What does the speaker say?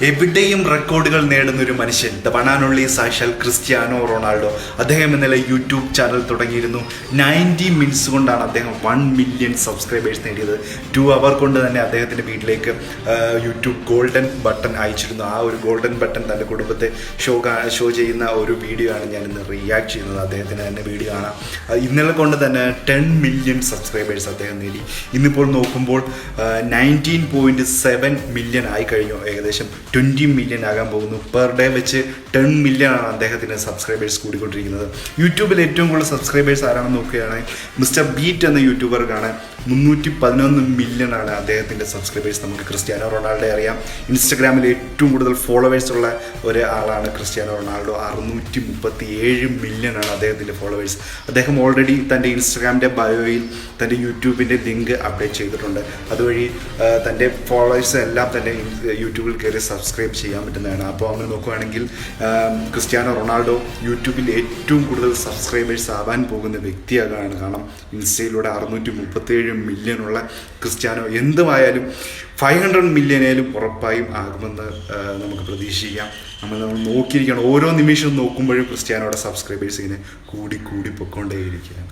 എവിടെയും റെക്കോർഡുകൾ നേടുന്ന ഒരു മനുഷ്യൻ, ദ വൺ ആൻഡ് ഓൺലി സാക്ഷാൽ ക്രിസ്ത്യാനോ റൊണാൾഡോ. അദ്ദേഹം ഇന്നലെ യൂട്യൂബ് ചാനൽ തുടങ്ങിയിരുന്നു. 90 മിനിറ്റ്സ് കൊണ്ടാണ് അദ്ദേഹം 1 മില്യൺ സബ്സ്ക്രൈബേഴ്സ് നേടിയത്. 2 അവർ കൊണ്ട് തന്നെ അദ്ദേഹത്തിൻ്റെ വീട്ടിലേക്ക് യൂട്യൂബ് ഗോൾഡൻ ബട്ടൺ അയച്ചിരുന്നു. ആ ഒരു ഗോൾഡൻ ബട്ടൺ തൻ്റെ കുടുംബത്തെ ഷോ ചെയ്യുന്ന ഒരു വീഡിയോ ആണ് ഞാൻ ഇന്ന് റിയാക്ട് ചെയ്യുന്നത്. അദ്ദേഹത്തിന് തന്നെ വീഡിയോ കാണാം. ഇന്നലെ കൊണ്ട് തന്നെ 10 മില്യൺ സബ്സ്ക്രൈബേഴ്സ് അദ്ദേഹം നേടി. ഇന്നിപ്പോൾ നോക്കുമ്പോൾ 19.7 മില്യൺ ആയി കഴിഞ്ഞു. ഏകദേശം 20 മില്യൺ ആകാൻ പോകുന്നു. പെർ ഡേ വെച്ച് 10 മില്യൺ ആണ് അദ്ദേഹത്തിന് സബ്സ്ക്രൈബേഴ്സ് കൂടിക്കൊണ്ടിരിക്കുന്നത്. യൂട്യൂബിൽ ഏറ്റവും കൂടുതൽ സബ്സ്ക്രൈബേഴ്സ് ആരാണെന്ന് നോക്കുകയാണെങ്കിൽ മിസ്റ്റർ ബീറ്റ് എന്ന യൂട്യൂബർക്കാണ് 311 മില്യൺ ആണ് അദ്ദേഹത്തിൻ്റെ സബ്സ്ക്രൈബേഴ്സ്. നമുക്ക് ക്രിസ്ത്യാനോ റൊണാൾഡോ അറിയാം. ഇൻസ്റ്റഗ്രാമിൽ ഏറ്റവും കൂടുതൽ ഫോളോവേഴ്സ് ഉള്ള ഒരാളാണ് ക്രിസ്ത്യാനോ റൊണാൾഡോ. 637 മില്യൺ ആണ് അദ്ദേഹത്തിൻ്റെ ഫോളോവേഴ്സ്. അദ്ദേഹം ഓൾറെഡി തൻ്റെ ഇൻസ്റ്റഗ്രാമിൻ്റെ ബയോയിൽ തൻ്റെ യൂട്യൂബിൻ്റെ ലിങ്ക് അപ്ഡേറ്റ് ചെയ്തിട്ടുണ്ട്. അതുവഴി തൻ്റെ ഫോളോവേഴ്സ് എല്ലാം തന്നെ യൂട്യൂബിൽ കയറി സബ്സ്ക്രൈബ് ചെയ്യാൻ പറ്റുന്നതാണ്. അപ്പോൾ അങ്ങനെ നോക്കുകയാണെങ്കിൽ ക്രിസ്ത്യാനോ റൊണാൾഡോ യൂട്യൂബിൽ ഏറ്റവും കൂടുതൽ സബ്സ്ക്രൈബേഴ്സ് ആവാൻ പോകുന്ന വ്യക്തിയാകാനാണ്. കാരണം ഇൻസ്റ്റയിലൂടെ 637 മില്യണുള്ള ക്രിസ്ത്യാനോ എന്തുമായാലും 500 മില്യണേലും ഉറപ്പായും ആകുമെന്ന് നമുക്ക് പ്രതീക്ഷിക്കാം. നമ്മൾ നോക്കിയിരിക്കണം. ഓരോ നിമിഷവും നോക്കുമ്പോഴും ക്രിസ്ത്യാനോയുടെ സബ്സ്ക്രൈബേഴ്സ് ഇങ്ങനെ കൂടി പൊയ്ക്കൊണ്ടേയിരിക്കുകയാണ്.